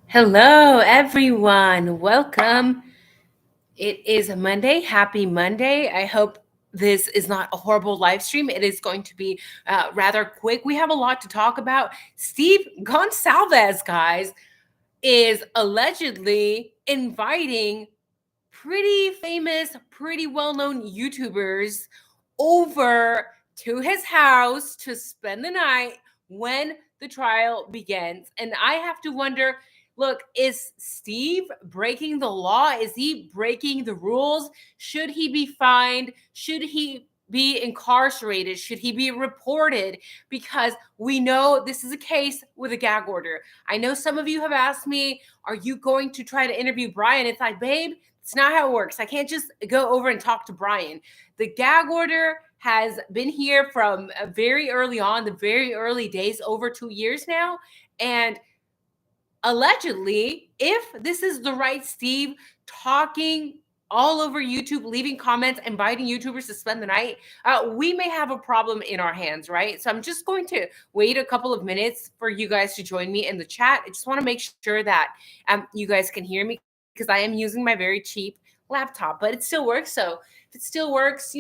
Hello, everyone. Welcome. It is a Monday. Happy Monday. I hope this is not a horrible live stream. It is going to be rather quick. We have a lot to talk about. Steve Gonsalves, guys, is allegedly inviting pretty famous, pretty well known YouTubers over to his house to spend the night when the trial begins. And I have to wonder, look, is Steve breaking the law? Is he breaking the rules? Should he be fined? Should he be incarcerated? Should he be reported? Because we know this is a case with a gag order. I know some of you have asked me, are you going to try to interview Brian? It's like, babe, it's not how it works. I can't just go over and talk to Brian. The gag order has been here from very early on, the very early days, over 2 years now. And allegedly, if this is the right Steve talking all over YouTube, leaving comments, inviting YouTubers to spend the night, we may have a problem in our hands, right? So I'm just going to wait a couple of minutes for you guys to join me in the chat. I just want to make sure that you guys can hear me because I am using my very cheap laptop, but it still works. So if it still works,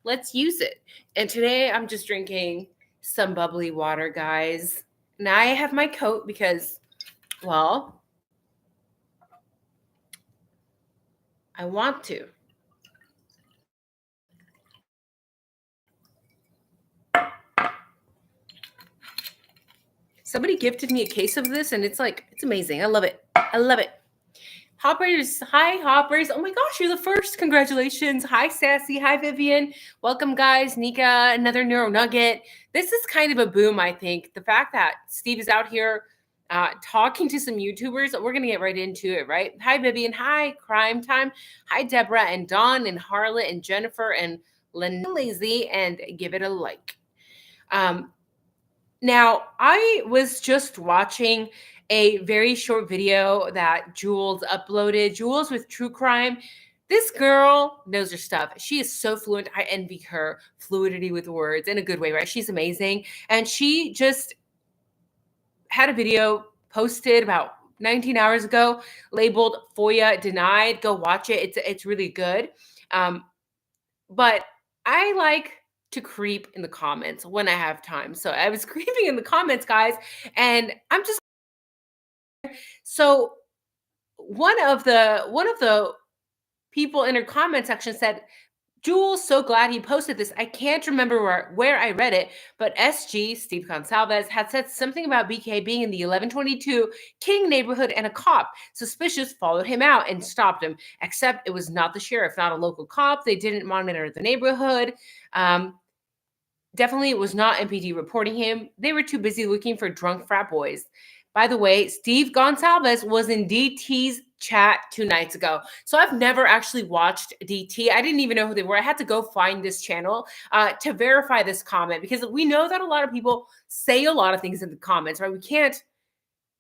let's use it. And today I'm just drinking some bubbly water, guys. Now I have my coat because, well, I want to. Somebody gifted me a case of this and it's amazing. I love it. I love it. Hoppers, hi Hoppers. Oh my gosh, you're the first. Congratulations. Hi Sassy. Hi Vivian. Welcome guys. Nika, another Neuro Nugget. This is kind of a boom, I think. The fact that Steve is out here talking to some YouTubers. We're going to get right into it, right? Hi Vivian. Hi Crime Time. Hi Deborah and Dawn and Harlot and Jennifer and Lynn Lazy, and give it a like. Now, I was just watching a very short video that Jules uploaded. Jules with True Crime. This girl knows her stuff. She is so fluent. I envy her fluidity with words in a good way, right? She's amazing. And she just had a video posted about 19 hours ago labeled FOIA denied. Go watch it. It's really good. But I like to creep in the comments when I have time. So I was creeping in the comments, guys, and so one of the people in her comment section said, Jules, so glad he posted this. I can't remember where I read it, but SG, Steve Gonsalves, had said something about BK being in the 1122 King neighborhood and a cop. Suspicious followed him out and stopped him, except it was not the sheriff, not a local cop. They didn't monitor the neighborhood. Definitely it was not MPD reporting him. They were too busy looking for drunk frat boys. By the way, Steve Gonsalves was in DT's chat 2 nights ago. So I've never actually watched DT. I didn't even know who they were. I had to go find this channel to verify this comment because we know that a lot of people say a lot of things in the comments, right? We can't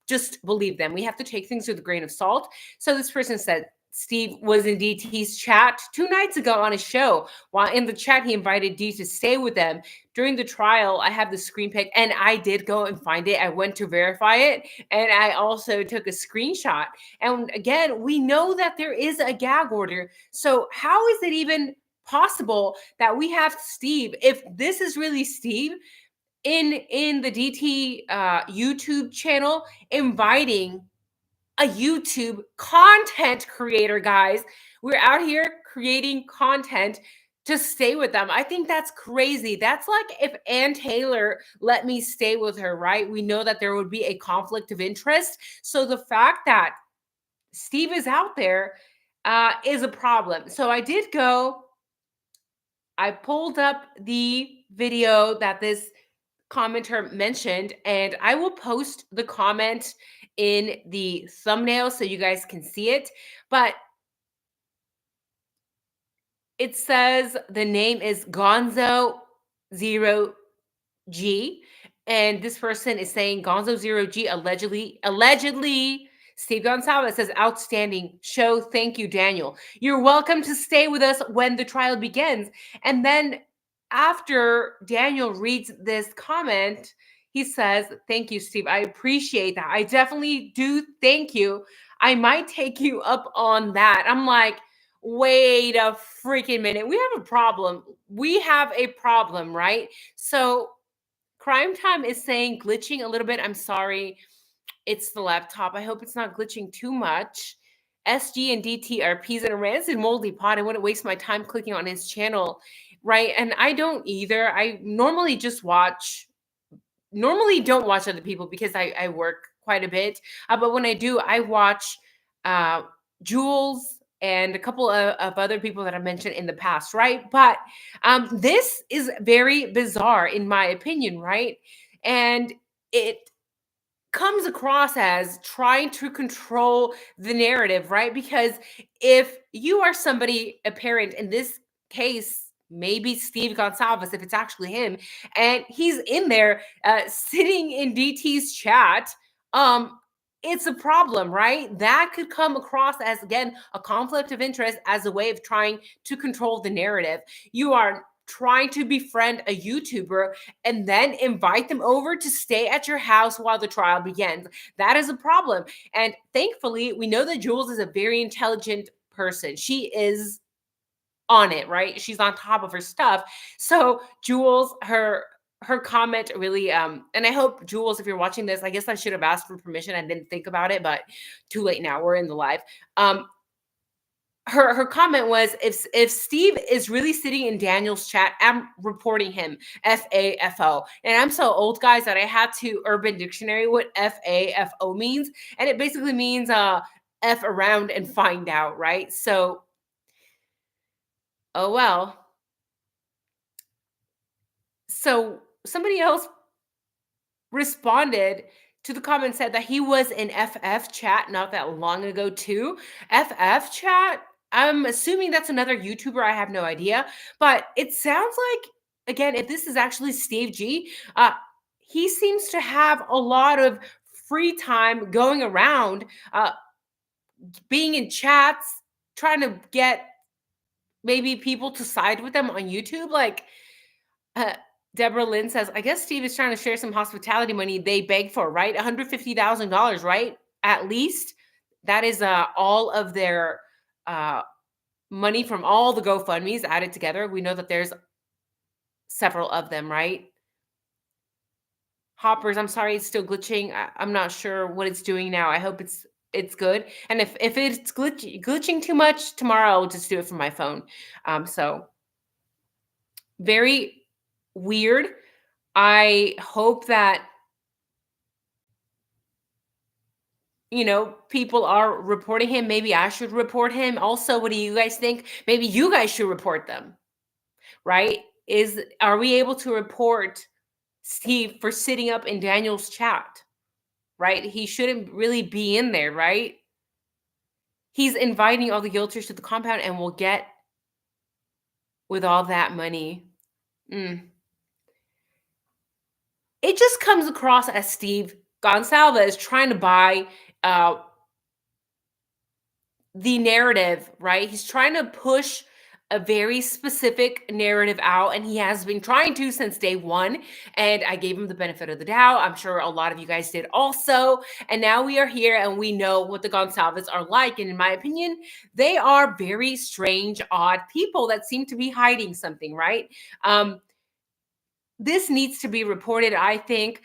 just believe them. We have to take things with a grain of salt. So this person said, Steve was in DT's chat 2 nights ago on his show. While in the chat, he invited D to stay with them. During the trial, I have the screen pic, and I did go and find it. I went to verify it, and I also took a screenshot. And again, we know that there is a gag order. So how is it even possible that we have Steve, if this is really Steve, in the DT YouTube channel, inviting a YouTube content creator, guys? We're out here creating content to stay with them. I think that's crazy. That's like if Ann Taylor let me stay with her, right? We know that there would be a conflict of interest. So the fact that Steve is out there is a problem. So I pulled up the video that this commenter mentioned, and I will post the comment in the thumbnail so you guys can see it. But it says the name is Gonzo0G, and this person is saying Gonzo0G allegedly. Steve Gonsalves says, outstanding show. Thank you, Daniel. You're welcome to stay with us when the trial begins. And then after Daniel reads this comment, He says, "Thank you, Steve. I appreciate that. I definitely do. Thank you. I might take you up on that." I'm like, wait a freaking minute. We have a problem. We have a problem, right? So, Crime Time is saying glitching a little bit. I'm sorry. It's the laptop. I hope it's not glitching too much. SG and DT are peas in a rancid moldy pot. I wouldn't waste my time clicking on his channel, right? And I don't either. I normally don't watch other people because I work quite a bit. But when I do, I watch uh, Jules and a couple of other people that I mentioned in the past, right? But this is very bizarre, in my opinion, right? And it comes across as trying to control the narrative, right? Because if you are somebody, a parent in this case, maybe Steve Gonsalves, if it's actually him, and he's in there sitting in DT's chat, um, it's a problem, right? That could come across as, again, a conflict of interest as a way of trying to control the narrative. You are trying to befriend a YouTuber and then invite them over to stay at your house while the trial begins. That is a problem. And thankfully, we know that Jules is a very intelligent person. She is on it, right? She's on top of her stuff. So Jules, her comment really and I hope, Jules, if you're watching this, I guess I should have asked for permission. I didn't think about it, but too late now. We're in the live. Her comment was, if Steve is really sitting in Daniel's chat, I'm reporting him. FAFO. And I'm so old, guys, that I had to Urban Dictionary what FAFO means, and it basically means F around and find out, right? So, oh well. So somebody else responded to the comment, said that he was in FF chat not that long ago too. FF chat, I'm assuming that's another YouTuber. I have no idea, but it sounds like, again, if this is actually Steve G, he seems to have a lot of free time going around, being in chats, trying to get maybe people to side with them on YouTube. Like, uh, Deborah Lynn says, I guess Steve is trying to share some hospitality money they begged for, right? $150,000, right? At least that is all of their uh, money from all the GoFundMe's added together. We know that there's several of them, right? Hoppers, I'm sorry, it's still glitching. I'm not sure what it's doing now. I hope it's good. And if it's glitching too much, tomorrow I'll just do it from my phone. So very weird. I hope that, people are reporting him. Maybe I should report him. Also, what do you guys think? Maybe you guys should report them, right? Are we able to report Steve for sitting up in Daniel's chat, right? He shouldn't really be in there, right? He's inviting all the guilters to the compound and will get with all that money. It just comes across as Steve Gonsalves trying to buy uh, the narrative, right? He's trying to push a very specific narrative out, and he has been trying to since day one. And I gave him the benefit of the doubt. I'm sure a lot of you guys did also. And now we are here and we know what the Gonsalves are like. And in my opinion, they are very strange, odd people that seem to be hiding something, right? This needs to be reported. I think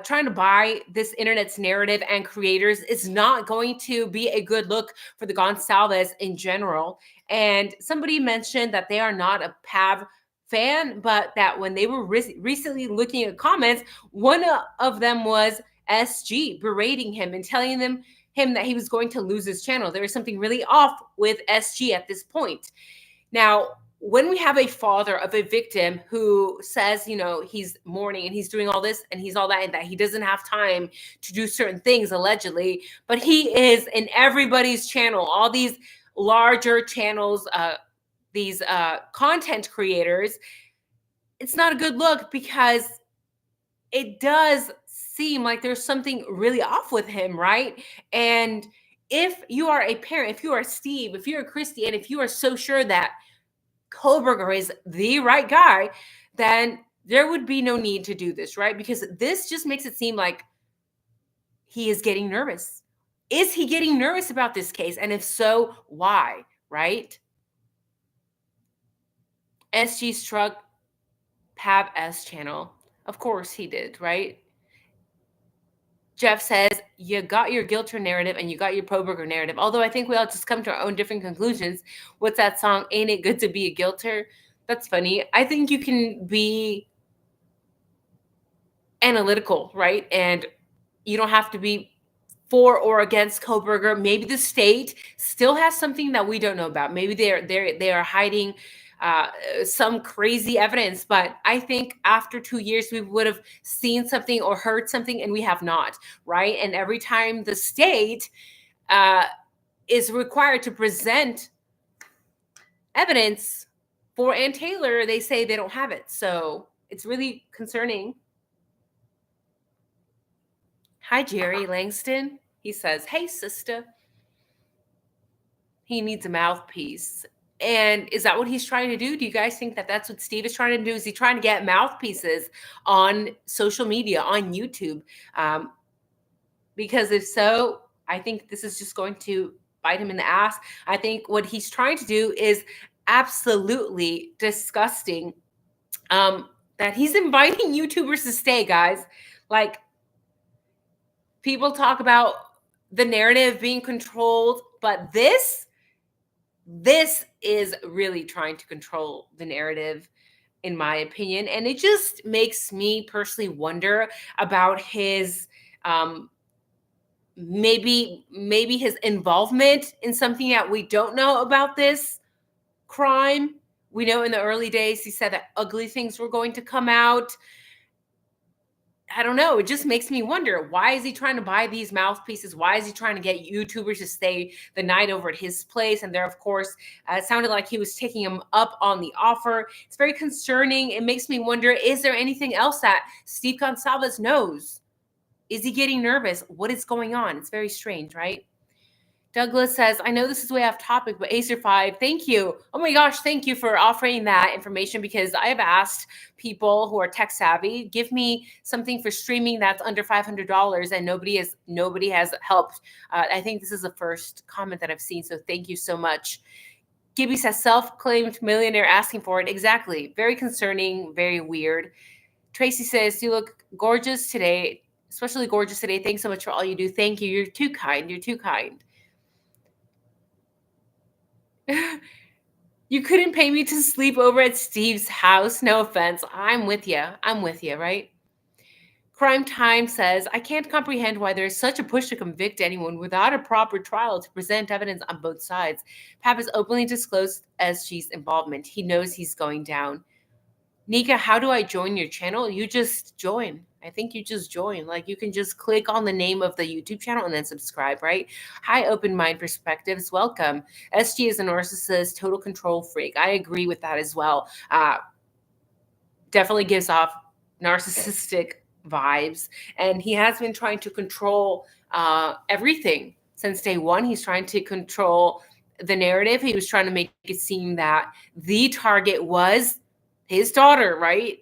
trying to buy this internet's narrative and creators is not going to be a good look for the Gonsalves in general. And somebody mentioned that they are not a Pav fan, but that when they were recently looking at comments, one of them was SG berating him and telling him that he was going to lose his channel. There was something really off with SG at this point. Now, when we have a father of a victim who says, he's mourning and he's doing all this and he's all that, and that he doesn't have time to do certain things, allegedly, but he is in everybody's channel, all these larger channels, these content creators, it's not a good look, because it does seem like there's something really off with him, right? And if you are a parent, if you are Steve, if you're a Christy, and if you are so sure that Kohlberger is the right guy, then there would be no need to do this, right? Because this just makes it seem like he is getting nervous. Is he getting nervous about this case? And if so, why, right? SG struck Pab S channel. Of course he did, right? Jeff says, you got your guilter narrative and you got your pro-burger narrative. Although I think we all just come to our own different conclusions. What's that song? Ain't it good to be a guilter? That's funny. I think you can be analytical, right? And you don't have to be for or against Koberger. Maybe the state still has something that we don't know about. Maybe they are hiding some crazy evidence. But I think after 2 years, we would have seen something or heard something, and we have not, right? And every time the state is required to present evidence for Ann Taylor, they say they don't have it. So it's really concerning. Hi, Jerry Langston. He says, hey, sister. He needs a mouthpiece. And is that what he's trying to do? Do you guys think that that's what Steve is trying to do? Is he trying to get mouthpieces on social media, on YouTube? Because if so, I think this is just going to bite him in the ass. I think what he's trying to do is absolutely disgusting. That he's inviting YouTubers to stay, guys. Like, people talk about the narrative being controlled, but this is really trying to control the narrative, in my opinion. And it just makes me personally wonder about his maybe his involvement in something that we don't know about this crime. We know in the early days he said that ugly things were going to come out. I don't know. It just makes me wonder, why is he trying to buy these mouthpieces? Why is he trying to get YouTubers to stay the night over at his place? And there, of course, it sounded like he was taking him up on the offer. It's very concerning. It makes me wonder, is there anything else that Steve Gonsalves knows? Is he getting nervous? What is going on? It's very strange, right? Douglas says, I know this is way off topic, but Acer5, thank you. Oh my gosh, thank you for offering that information, because I have asked people who are tech savvy, give me something for streaming that's under $500, and nobody has helped. I think this is the first comment that I've seen, so thank you so much. Gibby says, self-claimed millionaire asking for it. Exactly. Very concerning, very weird. Tracy says, you look gorgeous today, especially gorgeous today. Thanks so much for all you do. Thank you. You're too kind. You're too kind. You couldn't pay me to sleep over at Steve's house. No offense. I'm with you. Right? Crime Time says, I can't comprehend why there's such a push to convict anyone without a proper trial to present evidence on both sides. Pap has openly disclosed SG's involvement. He knows he's going down. Nika, how do I join your channel? You just join. I think you just join. Like, you can just click on the name of the YouTube channel and then subscribe, right? Hi, Open Mind Perspectives. Welcome. SG is a narcissist, total control freak. I agree with that as well. Definitely gives off narcissistic vibes. And he has been trying to control everything since day one. He's trying to control the narrative. He was trying to make it seem that the target was his daughter, right?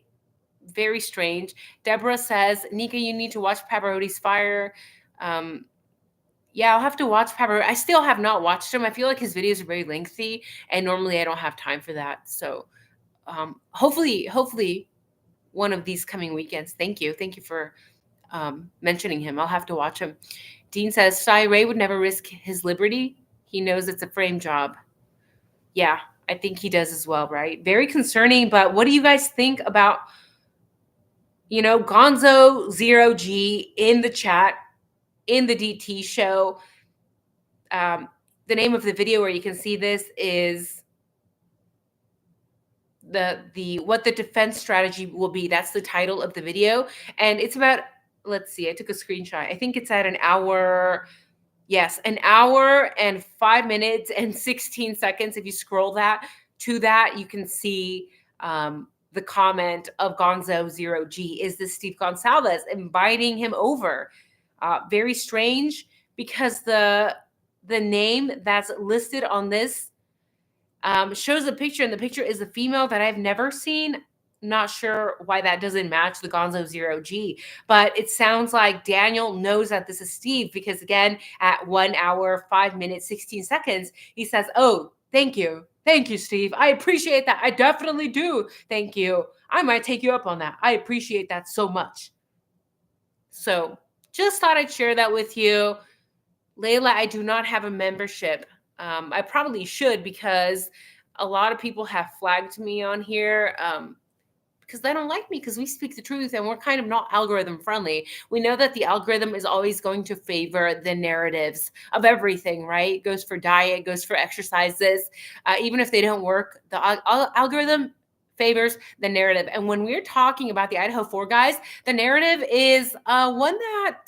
Very strange. Deborah says, Nika, you need to watch Paparoti's Fire. Yeah, I'll have to watch Paparotti. I still have not watched him. I feel like his videos are very lengthy, and normally I don't have time for that. So hopefully one of these coming weekends. Thank you for mentioning him. I'll have to watch him. Dean says, Cy Ray would never risk his liberty. He knows it's a frame job. Yeah, I think he does as well, right? Very concerning, but what do you guys think about, Gonzo 0G in the chat, in the DT show? The name of the video where you can see this is the what the defense strategy will be. That's the title of the video. And it's about, let's see, I took a screenshot. I think it's at an hour. Yes, an hour and 5 minutes and 16 seconds. If you scroll to that, you can see the comment of Gonzo 0G. Is this Steve Gonsalves inviting him over? Very strange, because the name that's listed on this shows a picture, and the picture is a female that I've never seen. not sure why that doesn't match the Gonzo Zero G, but it sounds like Daniel knows that this is Steve because, again, at 1 hour, 5 minutes, 16 seconds, he says, "Oh, thank you. Thank you, Steve. I appreciate that. I definitely do. Thank you. I might take you up on that. I appreciate that so much." So just thought I'd share that with you. Layla, I do not have a membership. I probably should because a lot of people have flagged me on here because they don't like me because we speak the truth and we're kind of not algorithm friendly. We know that the algorithm is always going to favor the narratives of everything, right? It goes for diet, goes for exercises. Even if they don't work, the algorithm favors the narrative. And when we're talking about the Idaho 4 guys, the narrative is one that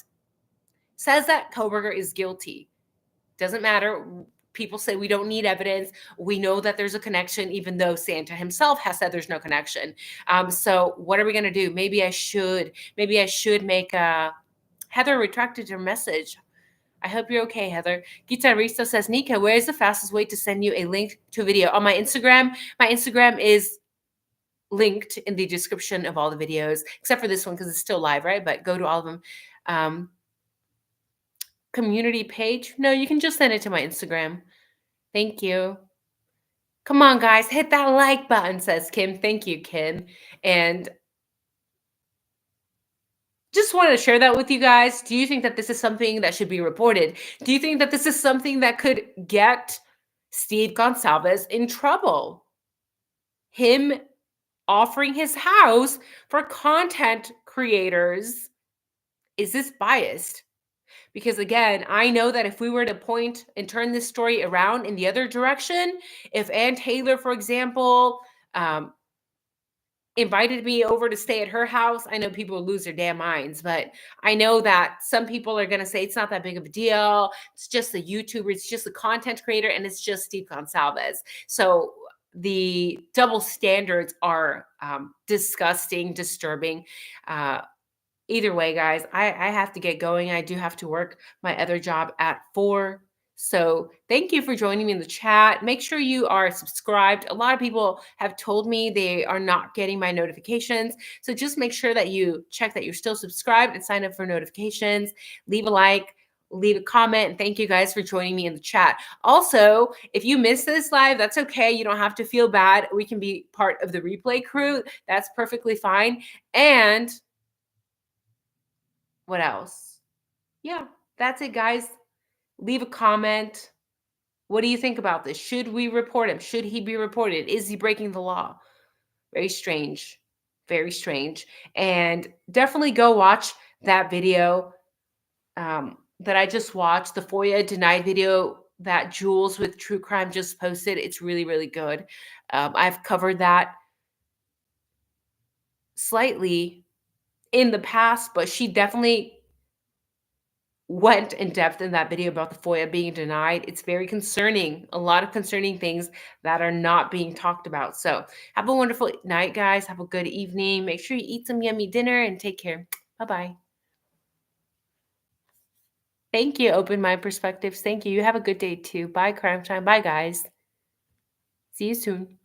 says that Koberger is guilty. Doesn't matter. People say we don't need evidence. We know that there's a connection, even though Santa himself has said there's no connection. So what are we going to do? Maybe I should make a Heather retracted her message. I hope you're okay, Heather. Guitarista says, Nika, where is the fastest way to send you a link to a video? On my Instagram. My Instagram is linked in the description of all the videos, except for this one because it's still live, right? But go to all of them. Community page? No, you can just send it to my Instagram. Thank you. Come on, guys, hit that like button, says Kim. Thank you, Kim. And just wanted to share that with you guys. Do you think that this is something that should be reported? Do you think that this is something that could get Steve Gonsalves in trouble? Him offering his house for content creators. Is this biased? Because again, I know that if we were to point and turn this story around in the other direction, if Ann Taylor, for example, invited me over to stay at her house, I know people will lose their damn minds. But I know that some people are going to say it's not that big of a deal. It's just a YouTuber. It's just a content creator. And it's just Steve Gonsalves. So the double standards are disgusting, disturbing. Either way, guys, I have to get going. I do have to work my other job at 4. So thank you for joining me in the chat. Make sure you are subscribed. A lot of people have told me they are not getting my notifications. So just make sure that you check that you're still subscribed and sign up for notifications. Leave a like, leave a comment. And thank you guys for joining me in the chat. Also, if you missed this live, that's okay. You don't have to feel bad. We can be part of the replay crew. That's perfectly fine. And what else? Yeah, that's it, guys. Leave a comment. What do you think about this? Should we report him? Should he be reported? Is he breaking the law? Very strange. Very strange. And definitely go watch that video that I just watched, the FOIA denied video that Jules with True Crime just posted. It's really, really good. I've covered that slightly in the past, but she definitely went in depth in that video about the FOIA being denied. It's very concerning, a lot of concerning things that are not being talked about. So have a wonderful night, guys. Have a good evening. Make sure you eat some yummy dinner and take care. Bye-bye. Thank you, Open Mind Perspectives. Thank you. You have a good day too. Bye, Crime Time. Bye, guys. See you soon.